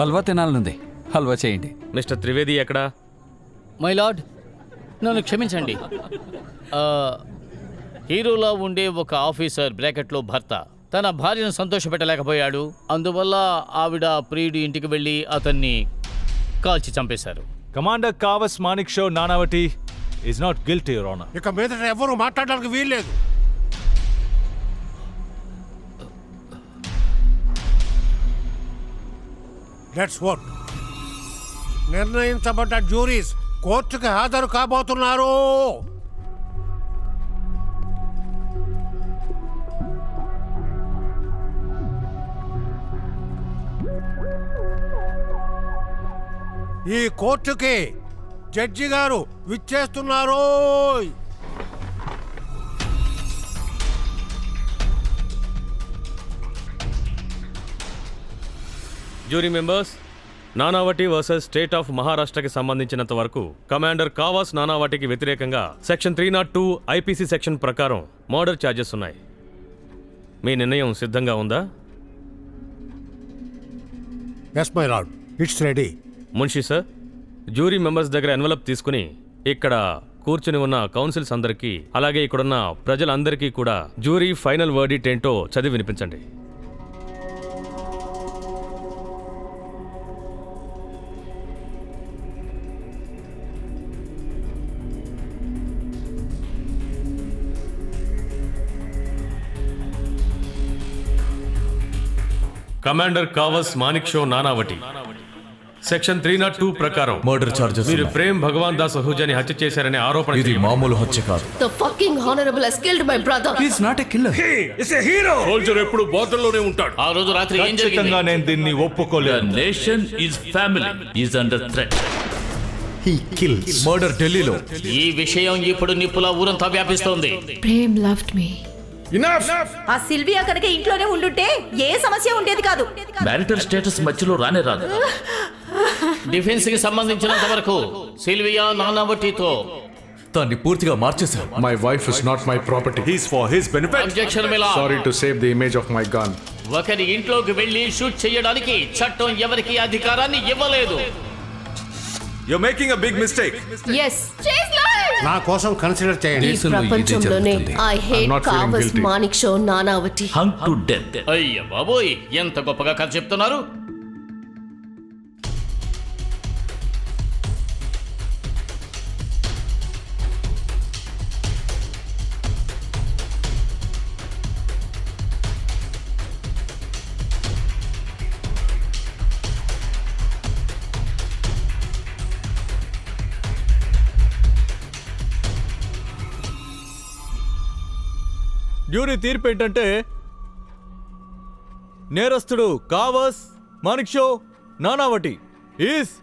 హల్వా తినాలనుంది. హల్వా చేయండి. మిస్టర్ త్రివేది ఎక్కడా? My lord, నన్ను క్షమించండి. హీరోలా ఉండే ఒక ఆఫీసర్ బ్రాకెట్లో భర్త తన భార్యను సంతోషపెట్టలేకపోయాడు. అందువల్ల ఆవిడ ప్రియుడి ఇంటికి వెళ్ళి అతన్ని కాల్చి చంపేశారు. Commander Kawas Manekshaw Nanavati is not guilty, your honour. ఇక మీద ఎవరు మాట్లాడడానికి వీల్లేదు. Let's work. నిర్ణయించబడ్డ జ్యూరీస్ కోర్టుకి హాజరు కాబోతున్నారు. ఈ కోర్టుకి జడ్జి గారు విచ్చేస్తున్నారు. Jury members, Nanavati versus state of మహారాష్ట్రకి సంబంధించినంత వరకు కమాండర్ కావాస్ నానావటికి వ్యతిరేకంగా సెక్షన్ 302 ఐపీసీ సెక్షన్ ప్రకారం మర్డర్ ఛార్జెస్ ఉన్నాయి. మీ నిర్ణయం సిద్ధంగా ఉందా? Yes my lord, it's ready. Munshi sir, jury members దగ్గర ఎన్వలప్ తీసుకుని ఇక్కడ కూర్చుని ఉన్న కౌన్సిల్స్ అందరికీ అలాగే ఇక్కడున్న ప్రజలందరికీ కూడా జ్యూరీ ఫైనల్ వర్డిక్ట్ ఏంటో చదివి వినిపించండి. Commander Kawas Manekshaw నానావటి section 302 ప్రకారం మర్డర్ చార్జెస్ మీరు ప్రేమ్ భగవాన్ దాస్ అహూజాని హత్య చేశారనే ఆరోపణ ఇది మామూలు హత్య కాదు. The fucking honorable has killed my brother. He is not a killer. Soldier ఎప్పుడు బార్డర్లోనే ఉంటాడు. ఆ రోజు రాత్రి ఏం జరిగింది? ఖచ్చితంగా నేను దీన్ని The ఒప్పుకోలేదు. nation is family is under threat. He kills. Murder ఢిల్లీలో. ఈ విషయం ఇప్పుడు నిప్పులా ఊరంతా వ్యాపిస్తోంది. Prem loved me. ఆ సిల్వియా కనుక ఇంట్లోనే ఉండుంటే ఏ సమస్య ఉండేది కాదు. మ్యారిటల్ స్టేటస్ మధ్యలో రానే రాదు. డిఫెన్స్ కి సంబంధించినంత వరకు సిల్వియా నానావటితో దాన్ని పూర్తిగా మార్చేశారు. My wife is not my property. He's for his benefit. Objection milord. Sorry to save the image of my gun. ఒకరి ఇంట్లోకి వెళ్లి షూట్ చేయడానికి చట్టం ఎవరికి అధికారాన్ని ఇవ్వలేదు. You're making a big mistake. Yes. నా కోసం కన్సిడర్ చేయండి. ఈ ప్రపంచంలోనే I hate I'm not feeling Kavas guilty. Manik Show Nanavati. Hung to death. అయ్య బాబోయ్, ఎంత గొప్పగా కథ చెప్తున్నారు. డ్యూరీ తీర్పు ఏంటంటే నేరస్తుడు Kawas Manekshaw Nanavati is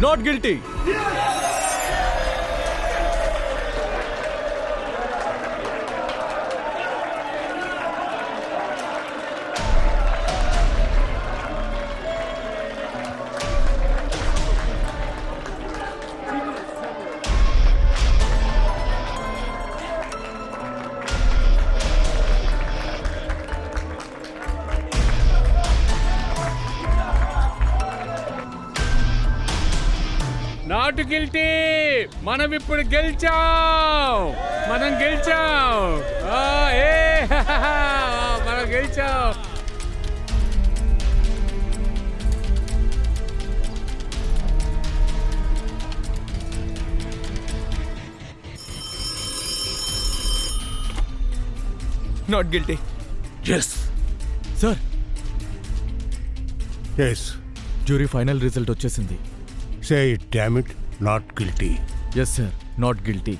not guilty. Not guilty. మనం ఇప్పుడు గెలిచాం. మనం గెలిచాం. Not guilty. Yes. Sir, yes, jury final result వచ్చేసింది. Say it damn it, not guilty. Yes sir, not guilty.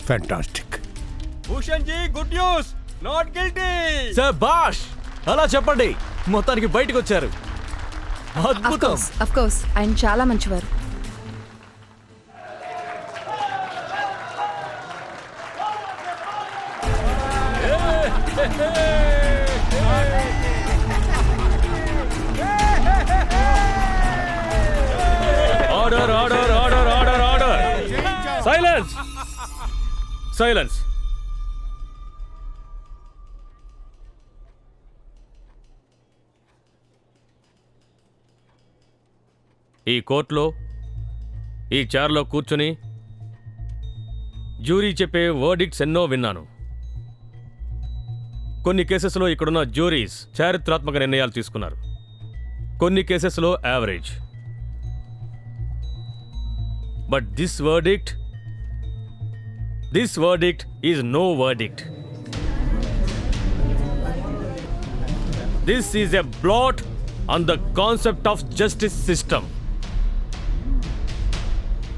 Fantastic. Bhushan ji, good news, not guilty. Sir బాష్, అలా చెప్పండి. మొత్తానికి బయటకు వచ్చారు. అద్భుతం. అఫ్ కోర్స్ ఆయన చాలా మంచివారు. Order order order order order silence silence. ఈ కోర్టులో ఈ చైర్లో కూర్చుని జ్యూరీ చెప్పే వర్డిక్ట్స్ ఎన్నో విన్నాను. కొన్ని కేసెస్లో ఇక్కడున్న జ్యూరీస్ చారిత్రాత్మక నిర్ణయాలు తీసుకున్నారు, కొన్ని కేసెస్లో average. But this verdict is no verdict. This is a blot on the concept of justice system.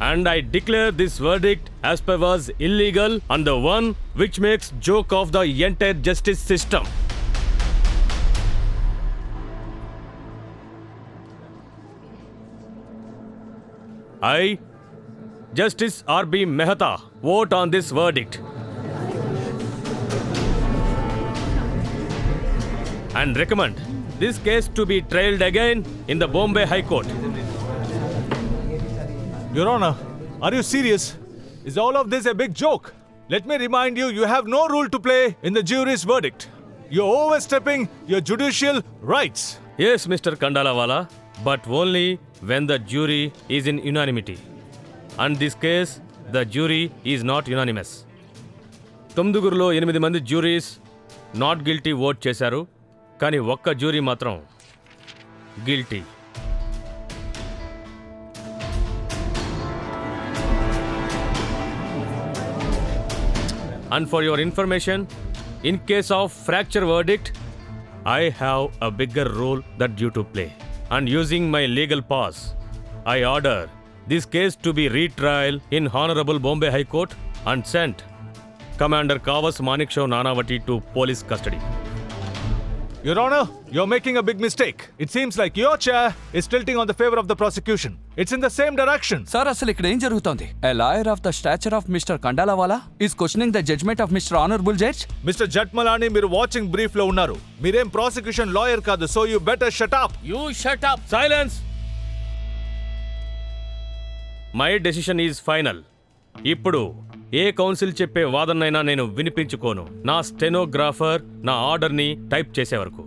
And I declare this verdict as per was illegal and the one which makes joke of the entire justice system. I, Justice R.B. Mehta, vote on this verdict and recommend this case to be trialed again in the Bombay High Court. Your Honor, are you serious? Is all of this a big joke? Let me remind you, you have no role to play in the jury's verdict. You're overstepping your judicial rights. Yes, Mr. Kandalawala, but only when the jury is in unanimity. And this case, the jury is not unanimous. తుమ్దుగురులో 8 మంది juries not guilty vote చేశారు, కానీ ఒక్క jury మాత్రం guilty. And for your information, in case of fracture verdict, I have a bigger role that due to play. And using my legal pass, I order this case to be retrial in Honorable Bombay High Court and sent Commander Kavas Manekshaw Nanavati to police custody. Your Honor, you're making a big mistake. It seems like your chair is tilting on the favor of the prosecution. It's in the same direction. Sir అసలు ఇక్కడ ఏం జరుగుతోంది? A lawyer of the stature of Mr. Kandalawala is questioning the judgment of Mr. Honorable Judge. Mr. Jatmalani, మీరు watching brief లో ఉన్నారు. మీరేం prosecution lawyer కాదు, so you better shut up. You shut up. Silence! My decision is final. ఇప్పుడు ఏ council చెప్పే వాదనైనా నేను వినిపించుకోను, నా stenographer నా ఆర్డర్ని టైప్ చేసే వరకు.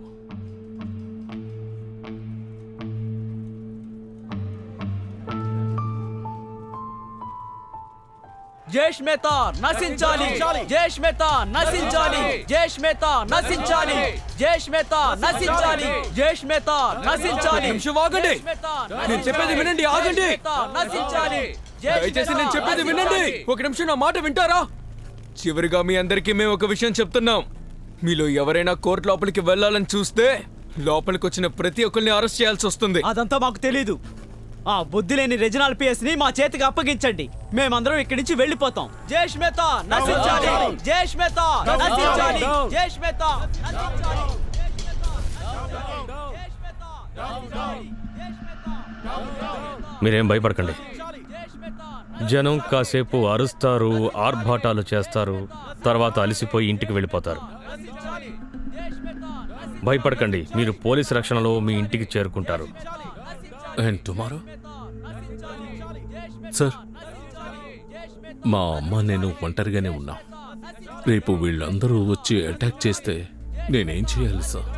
జేష్ మేతా నశించాలి, జేష్ మేతా నశించాలి, జేష్ మేతా నశించాలి, జేష్ మేతా నశించాలి, జేష్ మేతా నశించాలి. ఆగండి, నేను చెప్పేది వినండి, ఆగండి, నశించాలి. దయచేసి నేను చెప్పేది వినండి. ఒక నిమిషం నా మాట వింటారా? చివరిగా మీ అందరికీ మేము ఒక విషయం చెప్తున్నాం. మీలో ఎవరైనా కోర్టు లోపలికి వెళ్ళాలని చూస్తే లోపలికి వచ్చిన ప్రతి ఒక్కరిని అరెస్ట్ చేయాల్సి వస్తుంది. అదంతా మాకు తెలీదు. ఆ బుద్ధి లేని రెజినాల్ పిఎస్ ని మా చేతికి అప్పగించండి, మేమందరం ఇక్కడి నుంచి వెళ్ళిపోతాం. జేష్ మేతా నశించాలి, జేష్ మేతా నశించాలి, జేష్ మేతా నశించాలి. మీరేం భయపడకండి. జనం కాసేపు అరుస్తారు, ఆర్భాటాలు చేస్తారు, తర్వాత అలసిపోయి ఇంటికి వెళ్ళిపోతారు. భయపడకండి, మీరు పోలీస్ రక్షణలో మీ ఇంటికి చేరుకుంటారు. అండ్ టుమారో సార్, మా అమ్మ నేను ఒంటరిగానే ఉన్నా. రేపు వీళ్ళందరూ వచ్చి అటాక్ చేస్తే నేనేం చేయాలి సార్?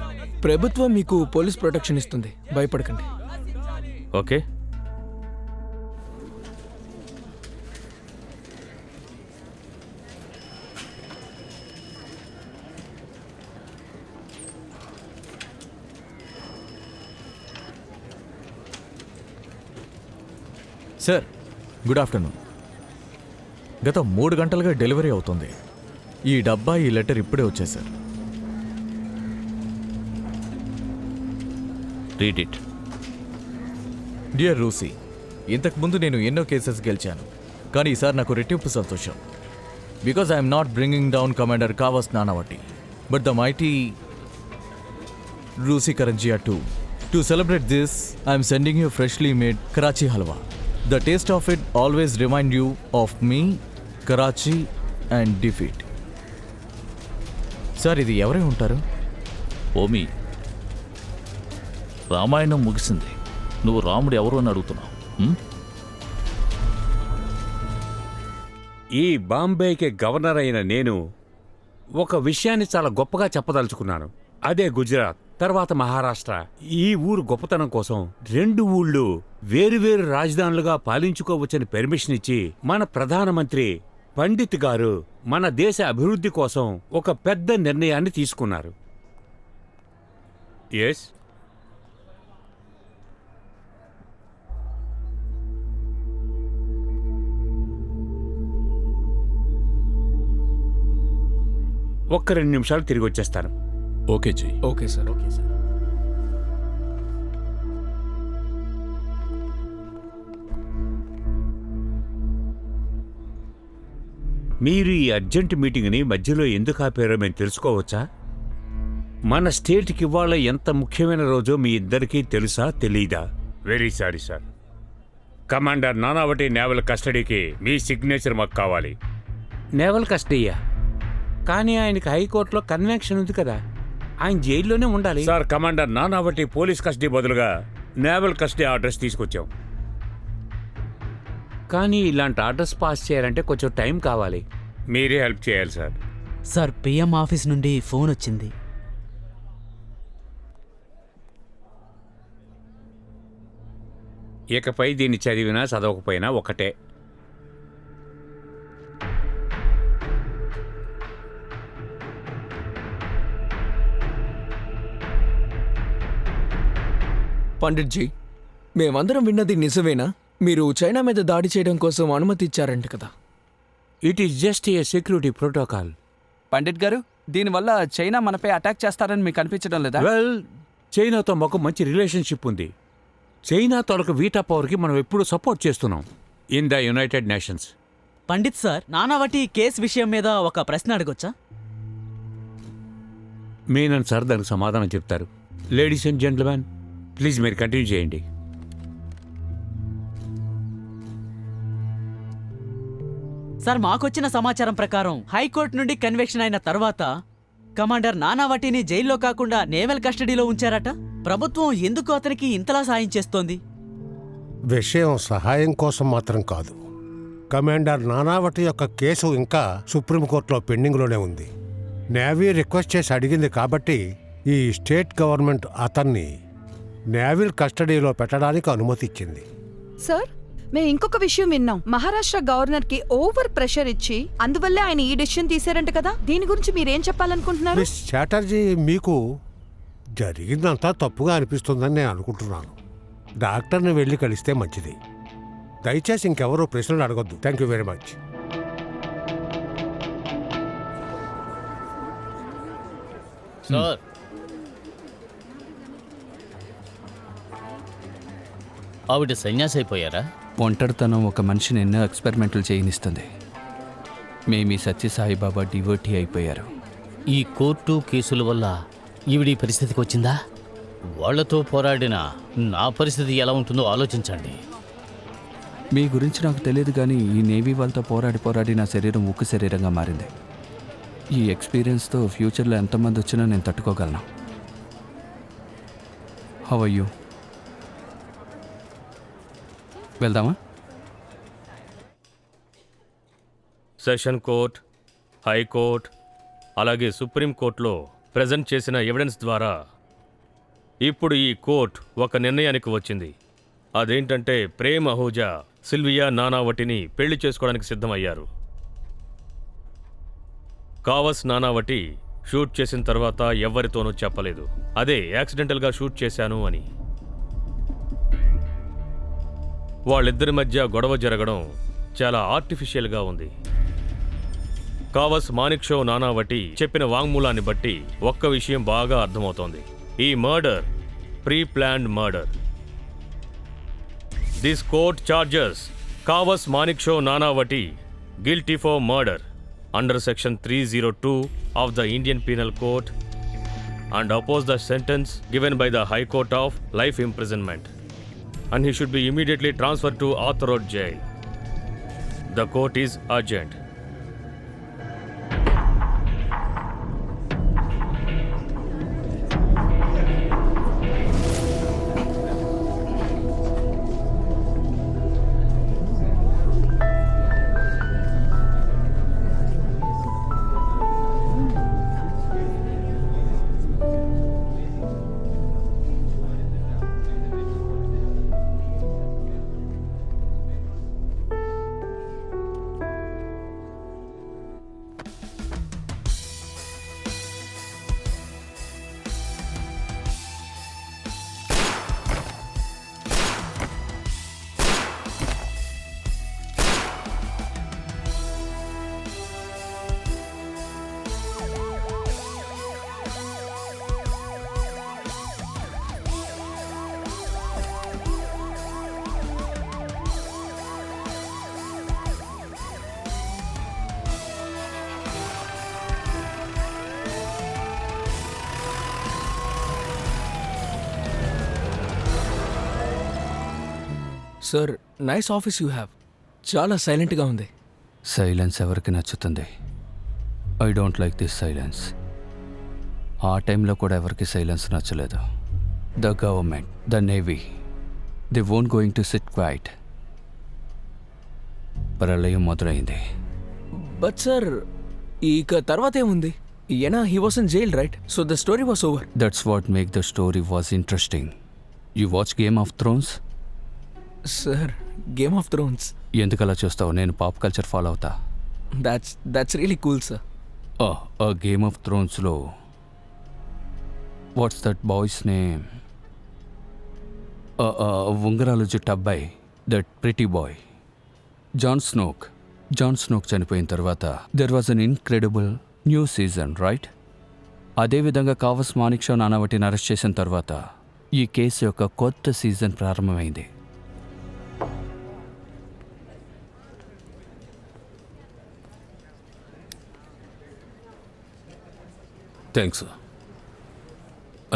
ప్రభుత్వం మీకు పోలీస్ ప్రొటెక్షన్ ఇస్తుంది, భయపడకండి. Okay, sir, good afternoon. గత 3 గంటలుగా డెలివరీ అవుతుంది. ఈ డబ్బా, ఈ లెటర్ ఇప్పుడే వచ్చాయి సార్. Read it. డియర్ రూసీ, ఇంతకుముందు నేను ఎన్నో కేసెస్ గెలిచాను, కానీ ఈసారి నాకు రెట్టింపు సంతోషం. Because I'm not bringing down commander Kawas Nanavati, but the mighty Rusi Karanjia too. To celebrate this, I am sending you freshly made Karachi halwa. The taste of it always remind you of me, Karachi and defeat. Sir, ఇది ఎవరై ఉంటారు? ఓమి, రామాయణం ముగిసింది, నువ్వు రాముడు ఎవరు అని అడుగుతున్నావు. ఈ బాంబేకి గవర్నర్ అయిన నేను ఒక విషయాన్ని చాలా గొప్పగా చెప్పదలుచుకున్నాను. అదే గుజరాత్, తర్వాత మహారాష్ట్ర. ఈ ఊరు గొప్పతనం కోసం 2 ఊళ్ళు వేరువేరు రాజధానులుగా పాలించుకోవచ్చని పెర్మిషన్ ఇచ్చి మన ప్రధానమంత్రి పండిత్ గారు మన దేశ అభివృద్ధి కోసం ఒక పెద్ద నిర్ణయాన్ని తీసుకున్నారు. ఎస్, ఒక్క 2 నిమిషాలు తిరిగి వచ్చేస్తాను. ఓకే జీ. Okay sir. మీరు ఈ అర్జెంట్ మీటింగ్ని మధ్యలో ఎందుకు ఆపారో మేము తెలుసుకోవచ్చా? మన స్టేట్కి ఇవాళ ఎంత ముఖ్యమైన రోజో మీ ఇద్దరికీ తెలుసా తెలీదా? Very sorry sir. Commander Nanavati naval కస్టడీకి మీ సిగ్నేచర్ మాకు కావాలి. నేవల్ కస్టడీయా? కానీ ఆయనకి హైకోర్టులో కన్వెన్షన్ ఉంది కదా, ఆయన జైల్లోనే ఉండాలి. Sir, commander Nanavati police custody బదులుగా నేవల్ కస్టడీ ఆర్డర్స్ తీసుకొచ్చాం. కానీ ఇలాంటి ఆర్డర్స్ పాస్ చేయాలంటే కొంచెం టైం కావాలి. మీరే హెల్ప్ చేయాలి సార్. సార్, పిఎం ఆఫీస్ నుండి ఫోన్ వచ్చింది. ఇకపై దీన్ని చదివినా చదవకపోయినా ఒకటే. పండిట్ జీ, మేమందరం విన్నది నిజమేనా? మీరు చైనా మీద దాడి చేయడం కోసం అనుమతి ఇచ్చారంట కదా? It is just a security protocol. Pandit గారు, దీనివల్ల చైనా మనపై అటాక్ చేస్తారని మీకు అనిపించడం లేదా? వెల్, చైనాతో మాకు మంచి రిలేషన్షిప్ ఉంది. చైనా తొలక వీటా పవర్కి మనం ఎప్పుడూ సపోర్ట్ చేస్తున్నాం in the United Nations. Pandit sir, Nanavati case విషయం మీద ఒక ప్రశ్న అడగొచ్చా? మీనన్ సార్ దానికి సమాధానం చెప్తారు. లేడీస్ అండ్ జెంట్మెన్, ప్లీజ్ మీరు కంటిన్యూ చేయండి. సార్, మాకొచ్చిన సమాచారం ప్రకారం హైకోర్టు నుండి కన్వెక్షన్ అయిన తర్వాత కమాండర్ నానావటిని జైల్లో కాకుండా నేవల్ కస్టడీలో ఉంచారట. ప్రభుత్వం ఎందుకు అతనికి ఇంతలా సాయం చేస్తోంది? విషయం సహాయం కోసం మాత్రం కాదు. కమాండర్ నానావటి యొక్క కేసు ఇంకా సుప్రీంకోర్టులో పెండింగ్లోనే ఉంది. నేవీ రిక్వెస్ట్ చేసి అడిగింది కాబట్టి ఈ స్టేట్ గవర్నమెంట్ అతన్ని నేవల్ కస్టడీలో పెట్టడానికి అనుమతి ఇచ్చింది. సార్, మేము ఇంకొక విషయం విన్నాం. మహారాష్ట్ర గవర్నర్ కి ఓవర్ ప్రెషర్ ఇచ్చి అందువల్లే ఆయన ఈ డెసిషన్ తీశారంట కదా, దీని గురించి మీరేం చెప్పాలనుకుంటున్నారు? మిస్ చాటర్జీ, మీకు జరిగిందంతా తప్పుగా అనిపిస్తుందని నేను అనుకుంటున్నాను. డాక్టర్ని వెళ్ళి కలిస్తే మంచిది. దయచేసి ఇంకెవరూ ప్రశ్నలు అడగొద్దు. Thank you very much. Sir, ఆవిడ సన్యాసి అయిపోయారా? ఒంటరితనం ఒక మనిషిని ఎన్నో ఎక్స్పెరిమెంట్లు చేయనిస్తుంది. మేము ఈ సత్యసాయిబాబా డివోటీ అయిపోయారు. ఈ కోర్టు కేసుల వల్ల ఈవిడి పరిస్థితికి వచ్చిందా? వాళ్లతో పోరాడిన నా పరిస్థితి ఎలా ఉంటుందో ఆలోచించండి. మీ గురించి నాకు తెలియదు, కానీ ఈ నేవీ వాళ్ళతో పోరాడి నా శరీరం ఉక్కు శరీరంగా మారింది. ఈ ఎక్స్పీరియన్స్తో ఫ్యూచర్లో ఎంతమంది వచ్చినా నేను తట్టుకోగలను. How are you? వెళ్దామా? సెషన్ కోర్ట్, హైకోర్ట్, అలాగే సుప్రీంకోర్టులో ప్రజెంట్ చేసిన ఎవిడెన్స్ ద్వారా ఇప్పుడు ఈ కోర్ట్ ఒక నిర్ణయానికి వచ్చింది. అదేంటంటే ప్రేమ్ అహూజా సిల్వియా నానావటిని పెళ్లి చేసుకోవడానికి సిద్ధమయ్యారు. కావస్ నానావటి షూట్ చేసిన తర్వాత ఎవ్వరితోనూ చెప్పలేదు, అదే యాక్సిడెంటల్గా షూట్ చేశాను అని. వాళ్ళిద్దరి మధ్య గొడవ జరగడం చాలా ఆర్టిఫిషియల్గా ఉంది. కావస్ మానిక్ షో నానావటి చెప్పిన వాంగ్మూలాన్ని బట్టి ఒక్క విషయం బాగా అర్థమవుతోంది. ఈ murder pre planned murder. This court charges Kawas Manekshaw Nanavati guilty for murder under section 302 of the Indian Penal Code and oppose the sentence given by the High Court of life imprisonment, and he should be immediately transferred to Arthur Road Jail. The court is urgent. Sir nice office you have. చాలా సైలెంట్గా ఉంది. Silence ఎవరికి నచ్చుతుంది? I don't like this silence. ఆ టైంలో కూడా ఎవరికి silence నచ్చలేదు. The government, the navy, they won't going to sit quiet. ప్రళయం మొదలైంది. బట్ సార్ ఇక తర్వాత ఏముంది? ఏనా he was in jail right, so the story was over. That's what make the story was interesting. You watch Game of Thrones? Sir game of Thrones ఎందుకు అలా చూస్తావు? నేను పాప్ కల్చర్ ఫాలో అవుతా. That's really cool sir. Game of థ్రోన్స్లో what's that boy's name? ఉంగరాలు జుట్టు అబ్బాయి, that pretty boy, Jon Snow చనిపోయిన తర్వాత there was an incredible new season right? అదేవిధంగా కావస్ మాణిక్ షా నానావటిని అరెస్ట్ చేసిన తర్వాత ఈ కేసు యొక్క కొత్త సీజన్ ప్రారంభమైంది. Thanks sir.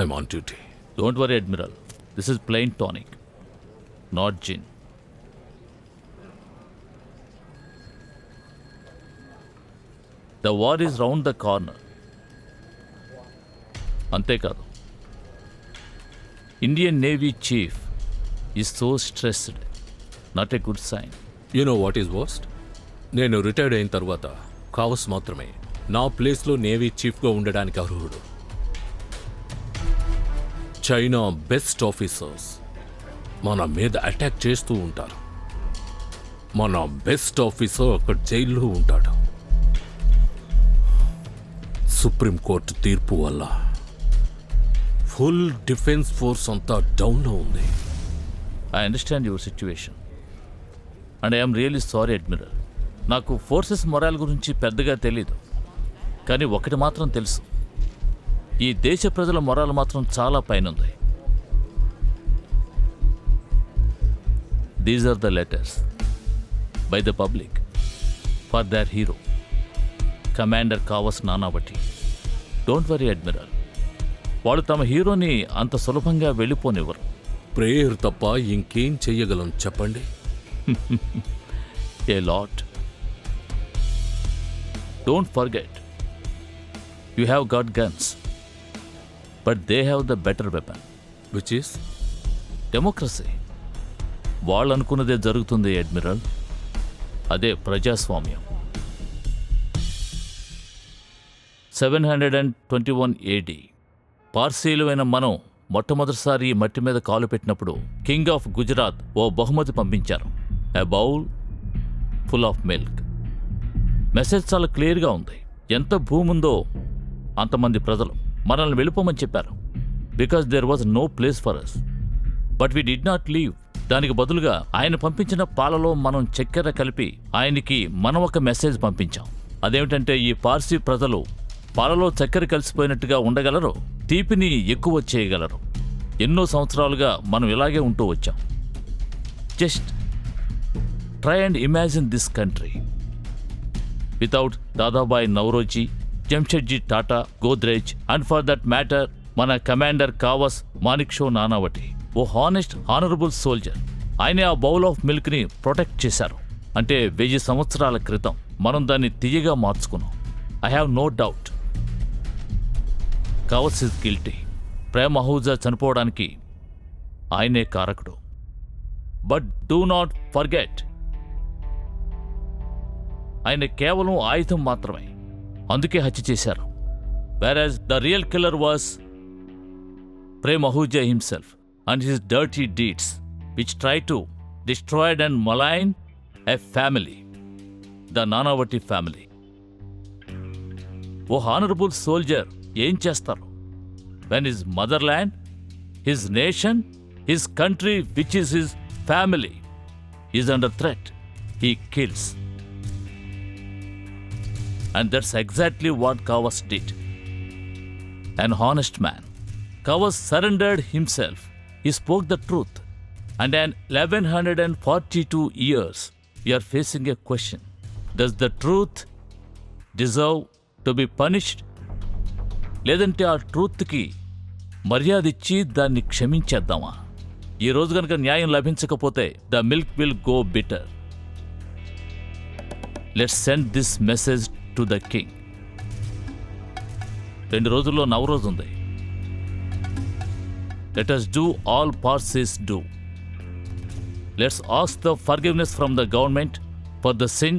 I'm on duty. Don't worry admiral, this is plain tonic, not gin. The war is round the corner. అంతేకాదు, Indian navy chief is so stressed, not a good sign. You know what is worst? నేను retired అయిన తర్వాత కావస్ మాత్రమే నా ప్లేస్లో navy చీఫ్గా ఉండడానికి అర్హుడు. చైనా బెస్ట్ ఆఫీసర్స్ మన మీద అటాక్ చేస్తూ ఉంటారు. మన బెస్ట్ ఆఫీసర్ అక్కడ జైల్లో ఉంటాడు. సుప్రీంకోర్టు తీర్పు వల్ల ఫుల్ డిఫెన్స్ ఫోర్స్ అంతా డౌన్లో ఉంది. I understand your situation and I'm really sorry admiral. నాకు ఫోర్సెస్ మొరాల్ గురించి పెద్దగా తెలీదు, కానీ ఒకటి మాత్రం తెలుసు, ఈ దేశ ప్రజల మొరాల్ మాత్రం చాలా పైనుంది. These are the letters by the public for their hero commander Kawas Nanavati. Don't worry admiral, వాళ్ళు తమ హీరోని అంత సులభంగా వెళ్ళిపోనివ్వరు. ప్రేయర్ తప్ప ఇంకేం చెయ్యగలం చెప్పండి? A lot. Don't forget, you have got guns, but they have the better weapon, which is democracy. వాళ్ళు అనుకున్నదే జరుగుతుంది అడ్మిరల్, అదే ప్రజాస్వామ్యం. 721 AD పార్సీలమైన మనం మొట్టమొదటిసారి ఈ మట్టి మీద కాలు పెట్టినప్పుడు కింగ్ ఆఫ్ గుజరాత్ ఓ బహుమతి పంపించారు, a bowl full of milk. Message చాలా క్లియర్గా ఉంది. ఎంత భూమి ఉందో అంతమంది ప్రజలు మనల్ని వెళ్ళిపోమని చెప్పారు, because there was no place for us. But we did not leave. దానికి బదులుగా ఆయన పంపించిన పాలలో మనం చక్కెర కలిపి ఆయనకి మనం ఒక మెసేజ్ పంపించాం. అదేమిటంటే, ఈ పార్సీ ప్రజలు పాలలో చక్కెర కలిసిపోయినట్టుగా ఉండగలరు, తీపిని ఎక్కువ చేయగలరు. ఎన్నో సంవత్సరాలుగా మనం ఇలాగే ఉంటూ వచ్చాం. Just try and imagine this country without Dadabhai Naoroji, Jamshedji Tata, Godrej, and for that matter మన కమాండర్ కావస్ మాణిక్ షా నానావటి, ఓ హానెస్ట్ హానరబుల్ సోల్జర్. ఆయనే ఆ బౌల్ ఆఫ్ మిల్క్ని ప్రొటెక్ట్ చేశారు. అంటే 1000 సంవత్సరాల క్రితం మనం దాన్ని తీయగా మార్చుకున్నాం. I have no doubt Kawas is guilty. Prem Ahuja చనిపోవడానికి ఆయనే కారకుడు. బట్ డూ నాట్ ఫర్గెట్, ఆయన కేవలం ఆయుధం మాత్రమే, అందుకే హత్య చేశారు. whereas the real killer was Prem Ahuja himself and his dirty deeds, which tried to destroy and malign a family, the Nanavati family. ఓ హానరబుల్ సోల్జర్ ఏం చేస్తారు when his motherland, his nation, his country, which is his family, is under threat? He kills. And that's exactly what Kawas did. An honest man. Kawas surrendered himself. He spoke the truth. And in 1142 years, we are facing a question. Does the truth deserve to be punished? లేదంటే ఆ ట్రూత్కి మర్యాద ఇచ్చి దాన్ని క్షమించేద్దామా? ఈ రోజు కనుక న్యాయం లభించకపోతే the milk will go bitter. Let's send this message to the king. 2 రోజుల్లో నవరోజు ఉంది. Let us do all Parsis do. Let's ask the forgiveness from the government for the sin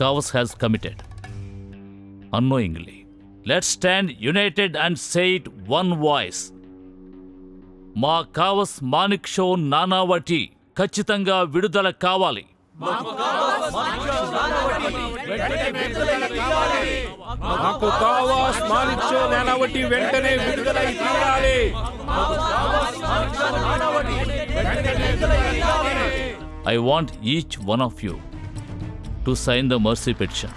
Kavas has committed unknowingly. Let's stand united and say it one voice. మా కావస్ Manekshaw నానావటి ఖచ్చితంగా విడుదల కావాలి. మాకు కావాస్ Manik show నానావటి వెంటనే విడుదలై తీరాలి. I want each one of you to sign the mercy petition.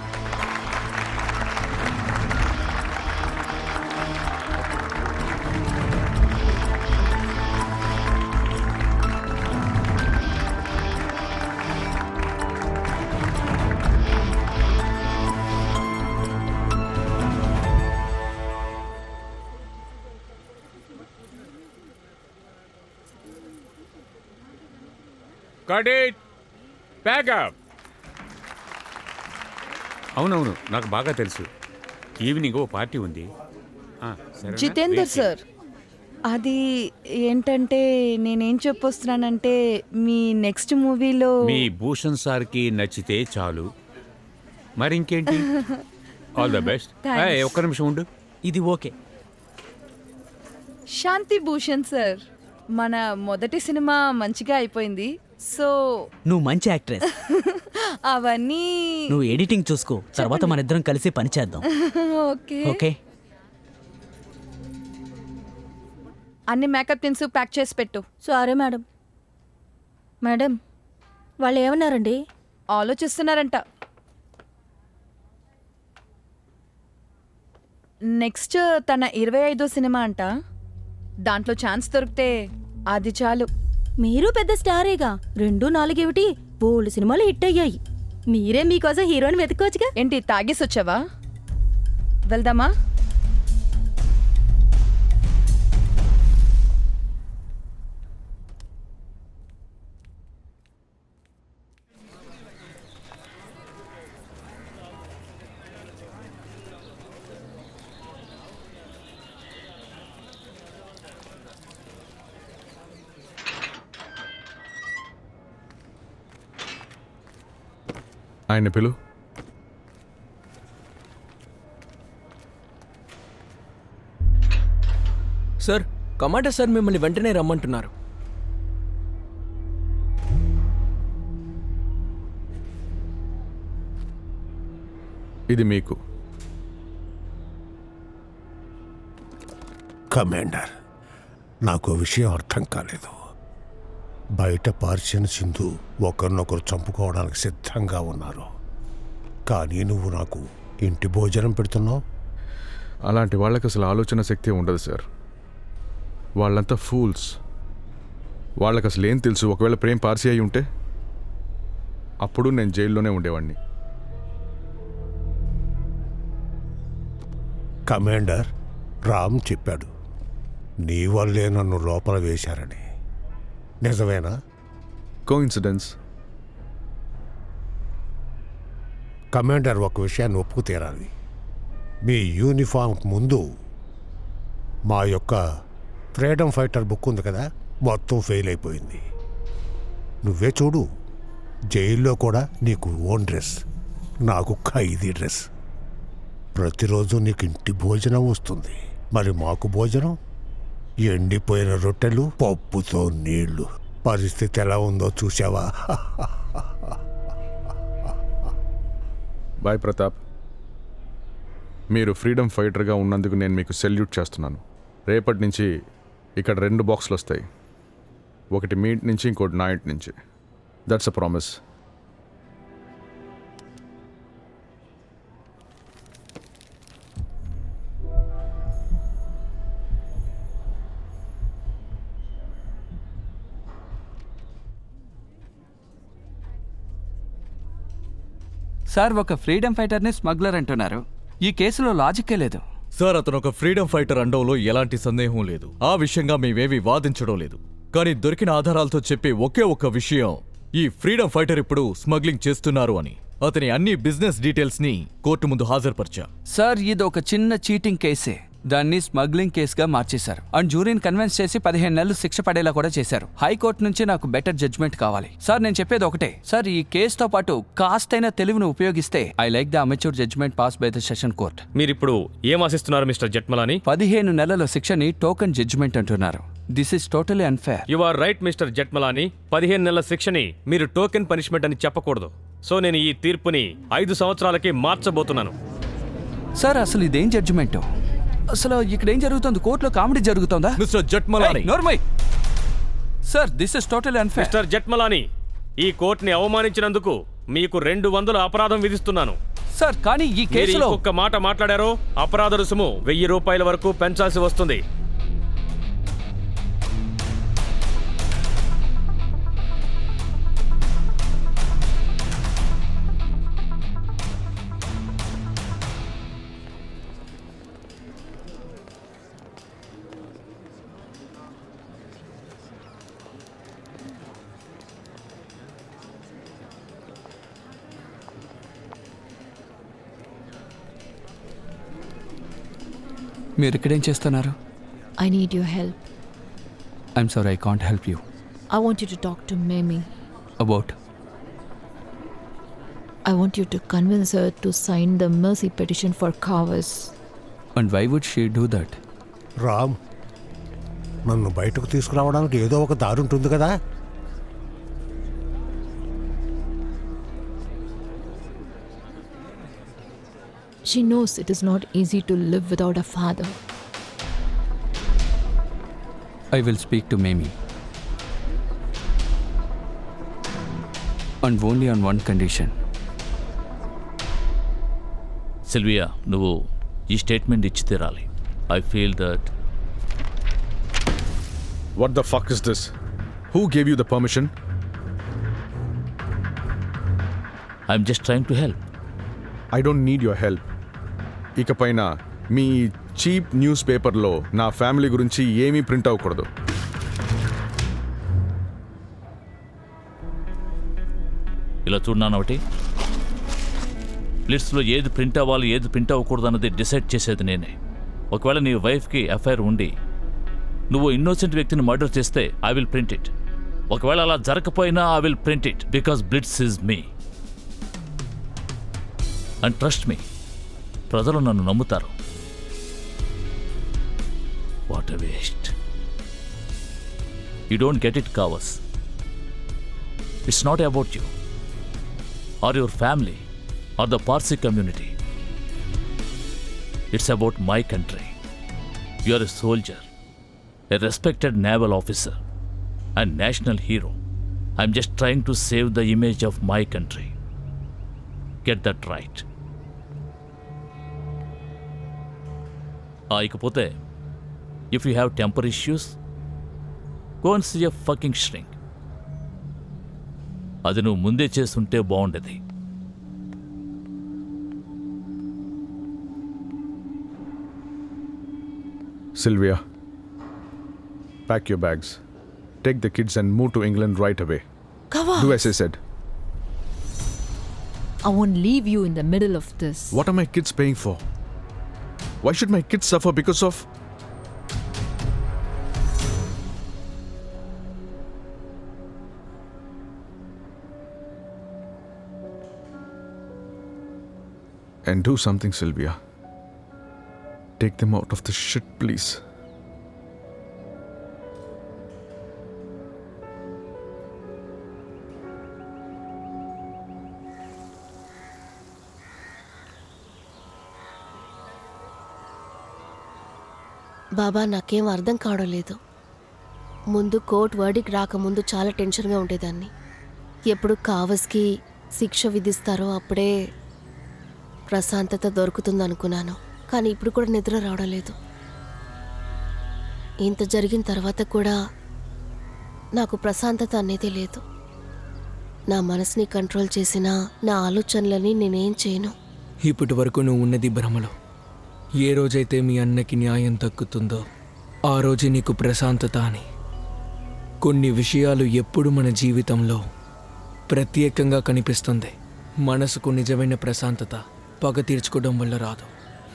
Got it. Pack up. అవునవును, నాకు బాగా తెలుసు. ఈవినింగ్ ఓ పార్టీ ఉంది. సరేనా? జితేందర్ సార్, అది ఏంటంటే నేనేం చెప్పొస్తున్నానంటే మీ నెక్స్ట్ మూవీలో మీ భూషణ్ సార్కి నచ్చితే చాలు. మరి ఇంకేంటి? All the best. Thanks. ఒక్క నిమిషం ఉండు. ఇది ఓకే. శాంతి భూషణ్ సార్, మన మొదటి సినిమా మంచిగా అయిపోయింది. సో నువ్వు మంచి యాక్ట్రెస్. అవన్నీ నువ్వు ఎడిటింగ్ చూసుకో, తర్వాత మన ఇద్దరం కలిసి పని చేద్దాం. Okay okay. అన్ని మేకప్ థింగ్స్ ప్యాక్ చేసి పెట్టు. Sorry madam. మేడం, వాళ్ళు ఏమన్నారండి? ఆలోచిస్తున్నారంట. నెక్స్ట్ తన 25వ సినిమా అంట. దాంట్లో ఛాన్స్ దొరికితే అది చాలు. మీరు పెద్ద స్టారేగా, 2, 4 ఏమిటి, బోల్డ్ సినిమాలు హిట్ అయ్యాయి. మీరే మీకోసం హీరోని వెతుక్కోవచ్చుగా. ఏంటి తాగేసి వచ్చావా? వెళ్దామా? ఆయన పిలు. సార్, కమాండర్ సార్ మిమ్మల్ని వెంటనే రమ్మంటున్నారు. ఇది మీకు. కమాండర్, నాకు విషయం అర్థం కాలేదు. బయట పార్షియన్ సింధు ఒకరినొకరు చంపుకోవడానికి సిద్ధంగా ఉన్నారు, కానీ నువ్వు నాకు ఇంటి భోజనం పెడుతున్నావు. అలాంటి వాళ్ళకి అసలు ఆలోచన శక్తి ఉండదు సార్. వాళ్ళంతా ఫూల్స్. వాళ్ళకి అసలు ఏం తెలుసు? ఒకవేళ ప్రేమ్ పార్సీ అయి ఉంటే అప్పుడు నేను జైల్లోనే ఉండేవాడిని. కమాండర్, రామ్ చెప్పాడు నీ వల్లే నన్ను లోపల వేశారని. నిజమేనా? కోఇన్సిడెన్స్. కమాండర్, ఒక విషయాన్ని ఒప్పుకు తీరాలి. మీ యూనిఫామ్కి ముందు మా యొక్క ఫ్రీడమ్ ఫైటర్ బుక్ ఉంది కదా, మొత్తం ఫెయిల్ అయిపోయింది. నువ్వే చూడు, జైల్లో కూడా నీకు ఓన్ డ్రెస్, నాకు ఖైదీ డ్రెస్. ప్రతిరోజు నీకు ఇంటి భోజనం వస్తుంది, మరి మాకు భోజనం ఎండిపోయిన రొట్టెలు, పప్పుతో నీళ్లు. పరిస్థితి ఎలా ఉందో చూసావా? బాయ్ ప్రతాప్. మీరు ఫ్రీడమ్ ఫైటర్గా ఉన్నందుకు నేను మీకు సెల్యూట్ చేస్తున్నాను. రేపటి నుంచి ఇక్కడ 2 బాక్సులు వస్తాయి. ఒకటి మీ ఇంటి నుంచి, ఇంకోటి నా ఇంటి నుంచి. That's a promise. సార్, ఒక ఫ్రీడమ్ ఫైటర్ని స్మగ్లర్ అంటున్నారు. ఈ కేసులో లాజిక్కే లేదు. సార్, అతను ఒక ఫ్రీడమ్ ఫైటర్ అండంలో ఎలాంటి సందేహం లేదు. ఆ విషయంగా మేమేవి వాదించడం లేదు. కానీ దొరికిన ఆధారాలతో చెప్పే ఒకే ఒక్క విషయం, ఈ ఫ్రీడమ్ ఫైటర్ ఇప్పుడు స్మగ్లింగ్ చేస్తున్నారు అని. అతని అన్ని బిజినెస్ డీటెయిల్స్ ని కోర్టు ముందు హాజరుపరిచా. సార్ ఇది ఒక చిన్న చీటింగ్ కేసే, దాన్ని స్మగ్లింగ్ కేసుగా మార్చేశారు. అండ్ జ్యూరీని కన్విన్స్ చేసి 15 నెలలు శిక్ష పడేలా కూడా చేశారు. హైకోర్టు నుంచి నాకు బెటర్ జడ్జ్మెంట్ కావాలి. సార్ నేను చెప్పేది ఒకటే, సార్ ఈ కేసుతో పాటు కాస్తైనా తెలివిని ఉపయోగిస్తే I like the amateur judgement pass by the session court. మీరిప్పుడు ఏం ఆశిస్తున్నారు మిస్టర్ జెట్మలాని? 15 నెలల శిక్షని టోకెన్ జడ్జ్మెంట్ అంటున్నారు. This is totally unfair. You are right mister Jethmalani. 15 నెలల శిక్షని మీరు టోకెన్ పనిష్మెంట్ అని చెప్పకూడదు. సో నేను ఈ తీర్పుని 5 సంవత్సరాలకి మార్చబోతున్నాను. సార్ అసలు ఇదేం జడ్జిమెంట్? అసలు ఇక్కడ ఏం జరుగుతుంది? కోర్టులో కామెడీ జరుగుతుందా? మిస్టర్ జెట్మలాని, నోర్మై. Sir this is totally unfair. Mister Jethmalani, ఈ కోర్టుని అవమానించినందుకు మీకు 200 అపరాధం విధిస్తున్నాను. సార్ కానీ ఈ కేసులో ఒక్క మాట మాట్లాడారో అపరాధ రుసుము 1000 రూపాయల వరకు పెంచాల్సి వస్తుంది. మీరు ఇక్కడేం చేస్తున్నారు? I need your help. I'm sorry, I can't help you. I want you to talk to Mimi. About? I want you to convince her to sign the mercy petition for Kavas. And why would she do that? Ram, నన్ను బయటకు తీసుకురావడానికి ఏదో ఒక దారి ఉంటుంది కదా. She knows it is not easy to live without a father. I will speak to Mimi. And only on one condition. Sylvia, నువ్వు ఈ స్టేట్మెంట్ ఇచ్చి తీరాలి. I feel that. What the fuck is this? Who gave you the permission? I'm just trying to help. I don't need your help. ఇకపైన మీ cheap news పేపర్లో నా family గురించి ఏమీ print అవ్వకూడదు. ఇలా చూడన్నాను ఒకటి, లిస్ట్లో ఏది ప్రింట్ అవ్వాలి ఏది ప్రింట్ అవ్వకూడదు అన్నది డిసైడ్ చేసేది నేనే. ఒకవేళ నీ వైఫ్కి ఎఫ్ఐఆర్ ఉండి నువ్వు ఇన్నోసెంట్ వ్యక్తిని మర్డర్ చేస్తే ఐ విల్ ప్రింట్ ఇట్. ఒకవేళ అలా జరగకపోయినా I will print it because Blitz is me. And trust me, ప్రజలు నన్ను నమ్ముతారు. What a waste. You don't get it Kawas. It's not about you or your family or the Parsi community. It's about my country. You are a soldier, a respected naval officer and national hero. I'm just trying to save the image of my country. Get that right. ఇకపోతే if you have temper issues, go and see a fucking shrink. అది నువ్వు ముందే చేస్తుంటే బాగుండేది. Sylvia, pack your bags. Take the kids and move to England right away. Kavas! Do as I said. I won't leave you in the middle of this. What are my kids paying for? Why should my kids suffer because of... And do something, Sylvia. Take them out of the shit, please. బాబా నాకేం అర్థం కావడం లేదు. ముందు court verdict రాకముందు చాలా టెన్షన్గా ఉండేదాన్ని. ఎప్పుడు కావస్కి శిక్ష విధిస్తారో అప్పుడే ప్రశాంతత దొరుకుతుందనుకున్నాను. కానీ ఇప్పుడు కూడా నిద్ర రావడం లేదు. ఇంత జరిగిన తర్వాత కూడా నాకు ప్రశాంతత అనేది లేదు. నా మనసుని కంట్రోల్ చేసిన నా ఆలోచనలని నేనేం చేయను. ఇప్పటి వరకు నువ్వు ఉన్నది భ్రమలో. ఏ రోజైతే మీ అన్నకి న్యాయం దక్కుతుందో ఆ రోజే నీకు ప్రశాంతత అని. కొన్ని విషయాలు ఎప్పుడు మన జీవితంలో ప్రత్యేకంగా కనిపిస్తుంది. మనసుకు నిజమైన ప్రశాంతత పగ తీర్చుకోవడం వల్ల రాదు,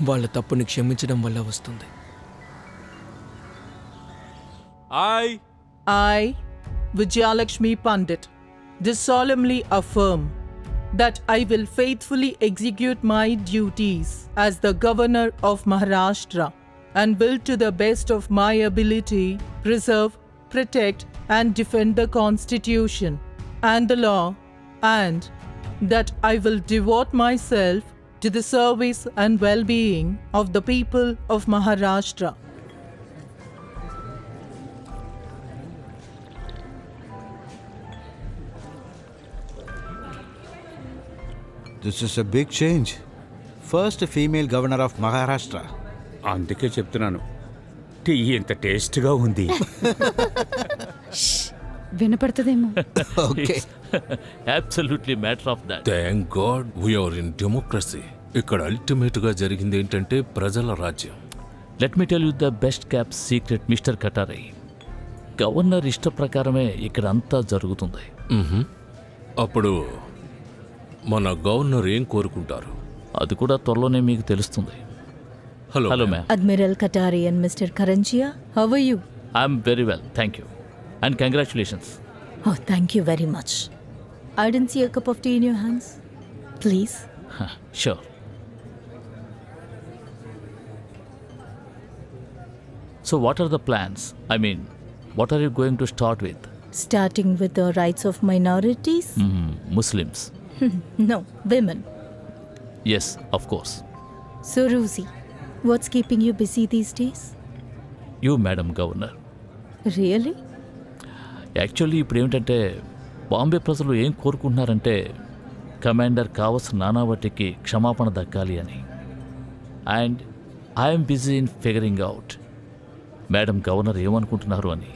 వాళ్ళ తప్పుని క్షమించడం వల్ల వస్తుంది. I, Vijayalakshmi Pandit, do solemnly affirm that I will faithfully execute my duties as the Governor of Maharashtra and will to the best of my ability preserve, protect and defend the Constitution and the law, and that I will devote myself to the service and well-being of the people of Maharashtra. This is a big change. First female governor of Maharashtra. అందుకే చెప్తున్నాను, tea ఎంత టేస్ట్గా ఉంది. వినపడుతుందేమో. Okay. Absolutely matter of that. Thank God we are in democracy. ఇక్కడ అల్టిమేట్గా జరిగింది ఏంటంటే ప్రజల రాజ్యం. Let me tell you the best kept secret mister Katare. Governor ఇష్ట ప్రకారమే ఇక్కడ అంతా జరుగుతుంది. అప్పుడు మన గవర్నర్ ఏం కోరుకుంటారు? అది కూడా త్వరలోనే మీకు తెలుస్తుంది. Hello hello ma'am. Admiral Katari and Mr. Karanjia, how are you? I'm very well, thank you and congratulations. Oh, thank you very much. I didn't see a cup of tea in your hands. Please. Sure. So what are the plans? I mean, what are you going to start with? Starting with the rights of minorities? Muslims. No, women. Yes, of course. So, Rosie, what's keeping you busy these days? You, Madam Governor. Really? Actually ఇప్పుడు ఏమిటంటే బాంబే ప్రజలు ఏం కోరుకుంటున్నారంటే commander కావస్ నానావటికి క్షమాపణ దక్కాలి అని. And I'm busy in figuring out madam governor ఏమనుకుంటున్నారు అని.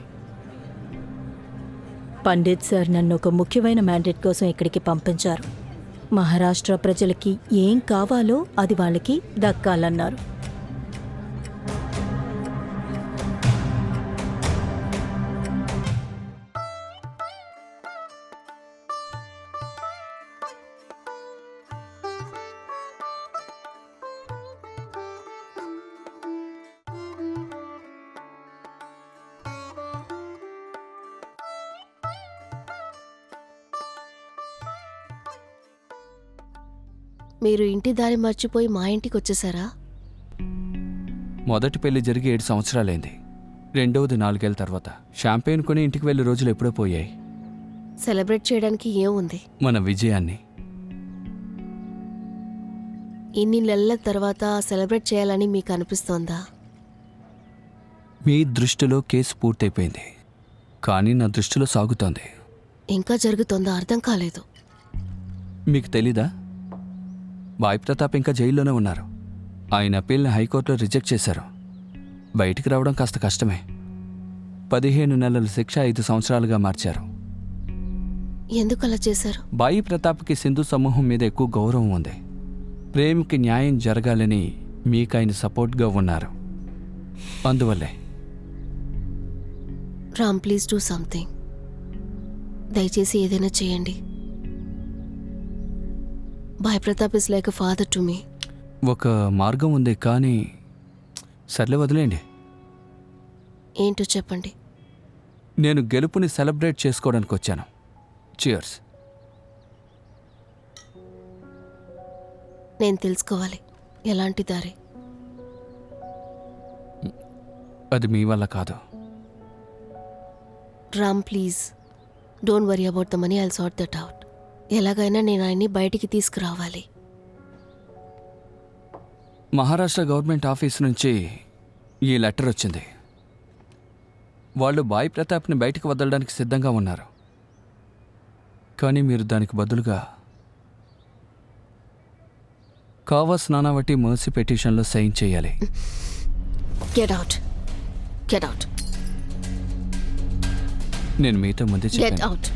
Pandit sir నన్ను ఒక ముఖ్యమైన మ్యాండేట్ కోసం ఇక్కడికి పంపించారు. మహారాష్ట్ర ప్రజలకి ఏం కావాలో అది వాళ్ళకి దక్కాలన్నారు. మీరు ఇంటి దారి మర్చిపోయి మా ఇంటికి వచ్చేసారా? మొదటి పెళ్లి జరిగి 7 సంవత్సరాలైంది. రెండవది 4 ఏళ్ల తర్వాత. షాంపెయిన్ కొని ఇంటికి వెళ్ళే రోజులు ఎప్పుడో పోయాయి. సెలబ్రేట్ చేయడానికి ఏముంది? మన విజయాన్ని. ఇన్ని నెలల తర్వాత సెలబ్రేట్ చేయాలని మీకు అనిపిస్తోందా? మీ దృష్టిలో కేసు పూర్తయిపోయింది, కానీ నా దృష్టిలో సాగుతోంది. ఇంకా జరుగుతోందా అర్థం కాలేదు. మీకు తెలీదా? బాయ్ ప్రతాప్ ఇంకా జైల్లోనే ఉన్నారు. ఆయన అప్పీల్ని హైకోర్టులో రిజెక్ట్ చేశారు. బయటికి రావడం కాస్త కష్టమే. 15 నెలల శిక్ష 5 సంవత్సరాలుగా మార్చారు. ఎందుకు అలా చేశారు? బాయి ప్రతాప్కి సింధు సమూహం మీద ఎక్కువ గౌరవం ఉంది. ప్రేమ్కి న్యాయం జరగాలని మీకు ఆయన సపోర్ట్గా ఉన్నారు. అందువల్లే. Ram, please do something. దయచేసి ఏదైనా చేయండి. బాయ్ Pratap is like a father to me. ఒక మార్గం ఉంది, కానీ సర్లే వదిలేండి. ఏంటో చెప్పండి. నేను గెలుపుని సెలబ్రేట్ చేసుకోవడానికి వచ్చాను. చియర్స్. నేను తెలుసుకోవాలి ఎలాంటి దారి. అది మీ వల్ల కాదు. Ram, please don't worry about the money. I'll sort that out. ఎలాగైనా నేను ఆయన్ని బయటికి తీసుకురావాలి. మహారాష్ట్ర గవర్నమెంట్ ఆఫీస్ నుంచి ఈ లెటర్ వచ్చింది. వాళ్ళు బాయ్ ప్రతాప్ని బయటికి వదలడానికి సిద్ధంగా ఉన్నారు, కానీ మీరు దానికి బదులుగా కావస్ నానావటి మర్సీ పిటిషన్లో సైన్ చేయాలి. Get out. Get out. నేను మీతో ముందే గెట్ చెప్పాను. అవుట్.